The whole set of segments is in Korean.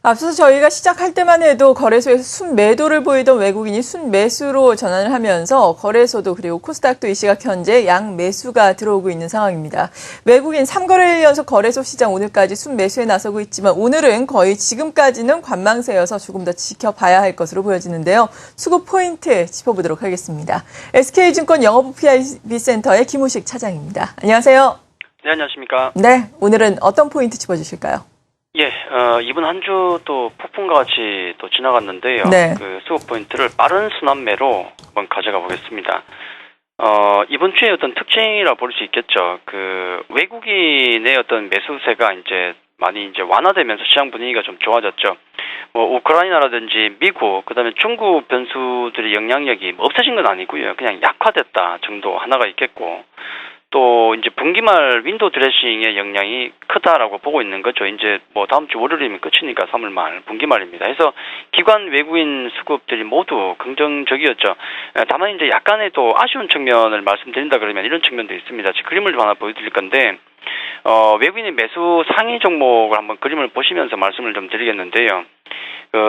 앞서서 저희가 시작할 때만 해도 거래소에서 순매도를 보이던 외국인이 순매수로 전환을 하면서 거래소도 그리고 코스닥도 이 시각 현재 양매수가 들어오고 있는 상황입니다. 외국인 3거래일 연속 거래소 시장 오늘까지 순매수에 나서고 있지만 오늘은 거의 지금까지는 관망세여서 조금 더 지켜봐야 할 것으로 보여지는데요. 수급 포인트 짚어보도록 하겠습니다. SK증권 영어부 PIB 센터의 김우식 차장입니다. 안녕하세요. 네, 안녕하십니까. 네, 오늘은 어떤 포인트 짚어주실까요? 예, 이번 한 주 또 폭풍과 같이 또 지나갔는데요. 네. 그 수급 포인트를 빠른 순환매로 한번 가져가 보겠습니다. 이번 주에 어떤 특징이라 볼 수 있겠죠. 그 외국인의 어떤 매수세가 이제 많이 이제 완화되면서 시장 분위기가 좀 좋아졌죠. 뭐 우크라이나라든지 미국, 그다음에 중국 변수들의 영향력이 뭐 없어진 건 아니고요. 그냥 약화됐다 정도 하나가 있겠고. 또 이제 분기말 윈도우 드레싱의 영향이 크다라고 보고 있는 거죠. 이제 뭐 다음 주 월요일이면 끝이니까 3월 말 분기말입니다. 그래서 기관 외국인 수급들이 모두 긍정적이었죠. 다만 이제 약간의 또 아쉬운 측면을 말씀드린다 그러면 이런 측면도 있습니다. 지금 그림을 좀 하나 보여드릴 건데 외국인의 매수 상위 종목을 한번 그림을 보시면서 말씀을 좀 드리겠는데요.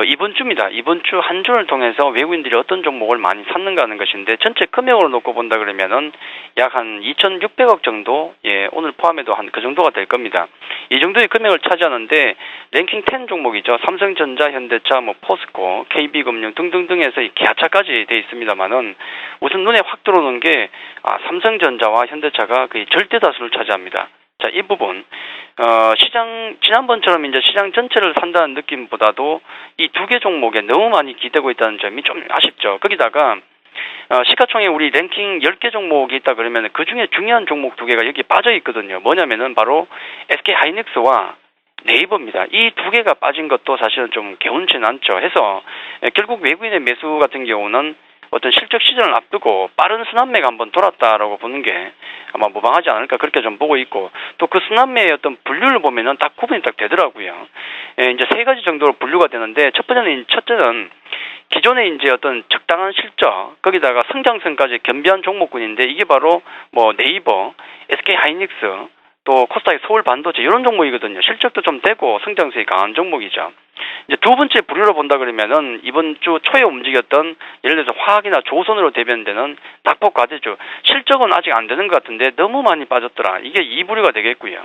이번 주입니다. 이번 주 한 주를 통해서 외국인들이 어떤 종목을 많이 샀는가 하는 것인데 전체 금액으로 놓고 본다 그러면은 약 한 2,600억 정도, 예, 오늘 포함해도 한 그 정도가 될 겁니다. 이 정도의 금액을 차지하는데 랭킹 10 종목이죠. 삼성전자, 현대차, 뭐 포스코, KB금융 등등등에서 이 기아차까지 돼 있습니다만은 우선 눈에 확 들어오는 게 삼성전자와 현대차가 거의 절대 다수를 차지합니다. 자, 이 부분, 지난번처럼 이제 시장 전체를 산다는 느낌보다도 이 두 개 종목에 너무 많이 기대고 있다는 점이 좀 아쉽죠. 거기다가, 시가총액 우리 랭킹 10개 종목이 있다 그러면 그 중에 중요한 종목 두 개가 여기 빠져 있거든요. 뭐냐면은 바로 SK 하이닉스와 네이버입니다. 이 두 개가 빠진 것도 사실은 좀 개운치는 않죠. 해서 결국 외국인의 매수 같은 경우는 어떤 실적 시즌을 앞두고 빠른 순환매가 한번 돌았다라고 보는 게 아마 무방하지 않을까 그렇게 좀 보고 있고 또 그 순환매의 어떤 분류를 보면은 딱 구분이 딱 되더라고요. 이제 세 가지 정도로 분류가 되는데 첫째는 기존에 이제 어떤 적당한 실적 거기다가 성장성까지 겸비한 종목군인데 이게 바로 뭐 네이버, SK 하이닉스 또 코스닥의 서울 반도체 이런 종목이거든요. 실적도 좀 되고 성장성이 강한 종목이죠. 이제 두 번째 부류로 본다 그러면은 이번 주 초에 움직였던 예를 들어서 화학이나 조선으로 대변되는 낙폭 과대주 실적은 아직 안 되는 것 같은데 너무 많이 빠졌더라. 이게 2부류가 되겠고요.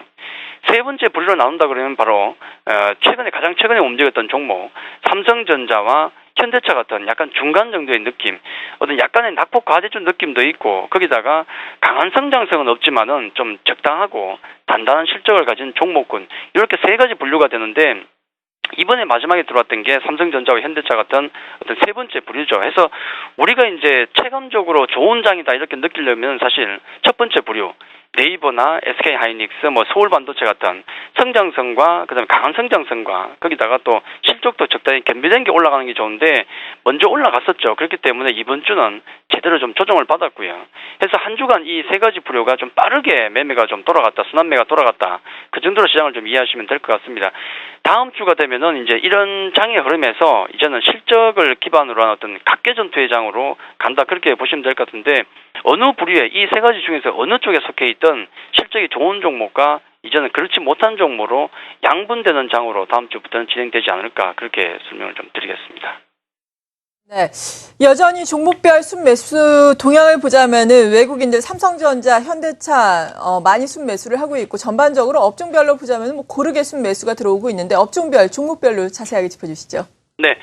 세 번째 부류로 나온다 그러면 바로 가장 최근에 움직였던 종목 삼성전자와 현대차 같은 약간 중간 정도의 느낌, 어떤 약간의 낙폭 과대주 느낌도 있고 거기다가 강한 성장성은 없지만은 좀 적당하고 단단한 실적을 가진 종목군 이렇게 세 가지 분류가 되는데 이번에 마지막에 들어왔던 게 삼성전자와 현대차 같은 어떤 세 번째 부류죠. 해서 우리가 이제 체감적으로 좋은 장이다 이렇게 느끼려면 사실 첫 번째 부류 네이버나 SK 하이닉스, 뭐 서울 반도체 같은 성장성과 그다음에 강한 성장성과 거기다가 또 실적도 적당히 겸비된 게 올라가는 게 좋은데 먼저 올라갔었죠. 그렇기 때문에 이번 주는 제대로 좀 조정을 받았고요. 해서 한 주간 이 세 가지 부류가 좀 빠르게 매매가 좀 돌아갔다, 순환매가 돌아갔다. 그 정도로 시장을 좀 이해하시면 될 것 같습니다. 다음 주가 되면은 이제 이런 장의 흐름에서 이제는 실적을 기반으로 한 어떤 각계전투의 장으로 간다 그렇게 보시면 될 것 같은데 어느 부류에 이 세 가지 중에서 어느 쪽에 속해 있던 실적이 좋은 종목과 이제는 그렇지 못한 종목으로 양분되는 장으로 다음 주부터는 진행되지 않을까 그렇게 설명을 좀 드리겠습니다. 네, 여전히 종목별 순매수 동향을 보자면은 외국인들 삼성전자, 현대차 많이 순매수를 하고 있고 전반적으로 업종별로 보자면은 뭐 고르게 순매수가 들어오고 있는데 업종별, 종목별로 자세하게 짚어주시죠. 네,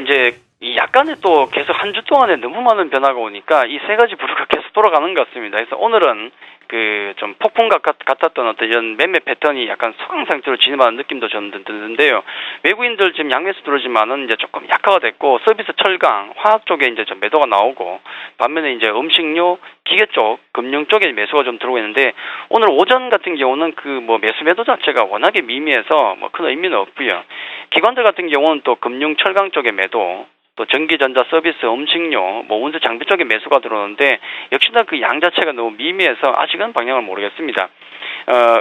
이제 이 약간의 또 계속 한 주 동안에 너무 많은 변화가 오니까 이 세 가지 부류가 계속 돌아가는 것 같습니다. 그래서 오늘은 그 좀 폭풍 같았던 어떤 이런 매매 패턴이 약간 소강 상태로 진입하는 느낌도 저는 드는데요. 외국인들 지금 양매수 들어오지만은 이제 조금 약화가 됐고 서비스 철강, 화학 쪽에 이제 좀 매도가 나오고 반면에 이제 음식료, 기계 쪽, 금융 쪽에 매수가 좀 들어오고 있는데 오늘 오전 같은 경우는 그 뭐 매수 매도 자체가 워낙에 미미해서 뭐 큰 의미는 없고요. 기관들 같은 경우는 또 금융 철강 쪽에 매도 또 전기전자 서비스, 음식료, 뭐 운수 장비 쪽에 매수가 들어오는데 역시나 그 양 자체가 너무 미미해서 아직은 방향을 모르겠습니다.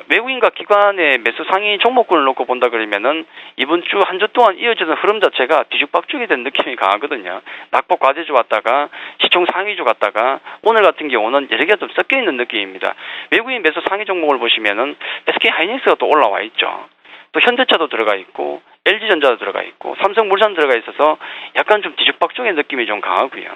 외국인과 기관의 매수 상위 종목군을 놓고 본다 그러면은 이번 주 한 주 동안 이어지는 흐름 자체가 뒤죽박죽이 된 느낌이 강하거든요. 낙폭 과대주 왔다가 시총 상위주 갔다가 오늘 같은 경우는 여러 개가 좀 섞여 있는 느낌입니다. 외국인 매수 상위 종목을 보시면은 SK 하이닉스가 또 올라와 있죠. 또 현대차도 들어가 있고 LG전자도 들어가 있고 삼성물산 들어가 있어서 약간 좀 뒤죽박죽의 느낌이 좀 강하고요.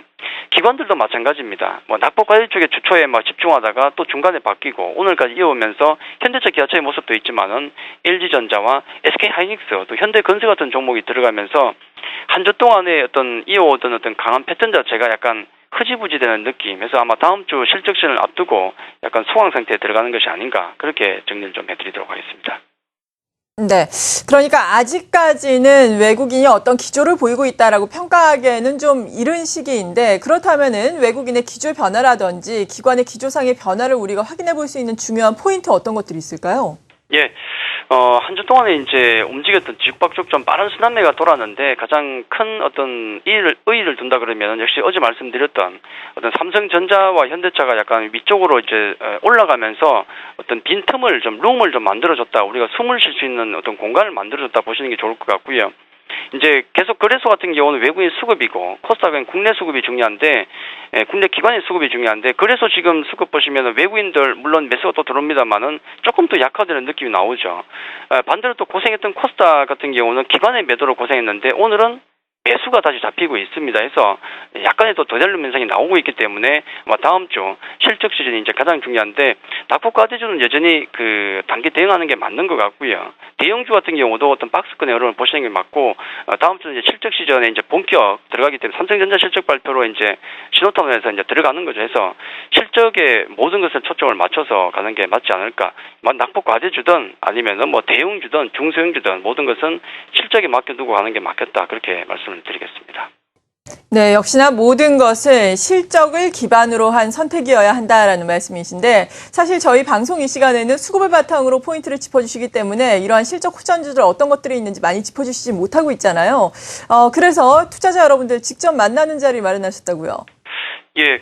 기관들도 마찬가지입니다. 뭐 낙폭과대 쪽에 주초에 막 집중하다가 또 중간에 바뀌고 오늘까지 이어오면서 현대차 기아차의 모습도 있지만은 LG전자와 SK하이닉스 또 현대건설 같은 종목이 들어가면서 한 주 동안의 어떤 이어오던 어떤 강한 패턴 자체가 약간 흐지부지 되는 느낌에서 아마 다음 주 실적 시즌을 앞두고 약간 소강 상태에 들어가는 것이 아닌가 그렇게 정리를 좀 해드리도록 하겠습니다. 네. 그러니까 아직까지는 외국인이 어떤 기조를 보이고 있다라고 평가하기에는 좀 이른 시기인데 그렇다면은 외국인의 기조 변화라든지 기관의 기조상의 변화를 우리가 확인해 볼 수 있는 중요한 포인트 어떤 것들이 있을까요? 예. 한 주 동안에 이제 움직였던 뒤죽박죽 좀 빠른 순환매가 돌았는데 가장 큰 어떤 의의를 둔다 그러면 역시 어제 말씀드렸던 어떤 삼성전자와 현대차가 약간 위쪽으로 이제 올라가면서 어떤 빈틈을 좀 룸을 좀 만들어줬다. 우리가 숨을 쉴 수 있는 어떤 공간을 만들어줬다 보시는 게 좋을 것 같고요. 이제 계속 거래소 같은 경우는 외국인 수급이고 코스닥은 국내 수급이 중요한데 국내 기관의 수급이 중요한데 거래소 지금 수급 보시면 외국인들 물론 매수가 또 들어옵니다만은 조금 더 약화되는 느낌이 나오죠. 반대로 또 고생했던 코스닥 같은 경우는 기관의 매도로 고생했는데 오늘은 매수가 다시 잡히고 있습니다. 해서 약간의 또 도달름 현상이 나오고 있기 때문에 아마 다음 주 실적 시즌이 이제 가장 중요한데 낙폭과대주는 여전히 그 단기 대응하는 게 맞는 것 같고요. 대형주 같은 경우도 어떤 박스권의 흐름을 보시는 게 맞고 다음 주는 이제 실적 시즌에 이제 본격 들어가기 때문에 삼성전자 실적 발표로 이제 신호탄에서 이제 들어가는 거죠. 해서 실적에 모든 것을 초점을 맞춰서 가는 게 맞지 않을까. 낙폭과대주든 아니면은 뭐 대형주든 중소형주든 모든 것은 실적에 맡겨두고 가는 게 맞겠다. 그렇게 말씀을 드리겠습니다. 네, 역시나 모든 것을 실적을 기반으로 한 선택이어야 한다라는 말씀이신데 사실 저희 방송 이 시간에는 수급을 바탕으로 포인트를 짚어주시기 때문에 이러한 실적 후전주들 어떤 것들이 있는지 많이 짚어주시지 못하고 있잖아요. 그래서 투자자 여러분들 직접 만나는 자리 마련하셨다고요? 예,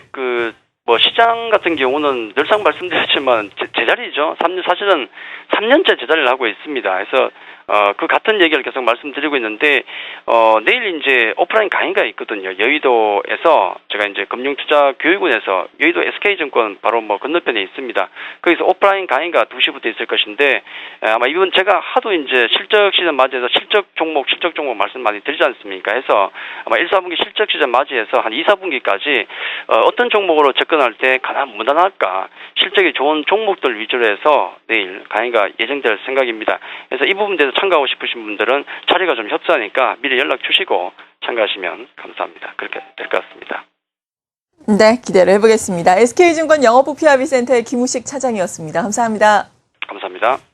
뭐 시장 같은 경우는 늘상 말씀드렸지만 제자리죠. 사실은 3년째 제자리를 하고 있습니다. 그래서 그 같은 얘기를 계속 말씀드리고 있는데 내일 이제 오프라인 강의가 있거든요. 여의도에서 제가 이제 금융투자교육원에서 여의도 SK증권 바로 뭐 건너편에 있습니다. 거기서 오프라인 강의가 2시부터 있을 것인데 아마 이번 제가 하도 이제 실적 시즌 맞이해서 실적 종목 말씀 많이 드리지 않습니까? 해서 아마 1, 4분기 실적 시즌 맞이해서 한 2, 4분기까지 어떤 종목으로 접근할 때 가장 무난할까 실적이 좋은 종목들 위주로 해서 내일 강의가 예정될 생각입니다. 그래서 이 부분에 대해서 참가하고 싶으신 분들은 자리가 좀 협소하니까 미리 연락 주시고 참가하시면 감사합니다. 그렇게 될 것 같습니다. 네, 기대를 해보겠습니다. SK증권 영업부 PRB센터의 김우식 차장이었습니다. 감사합니다. 감사합니다.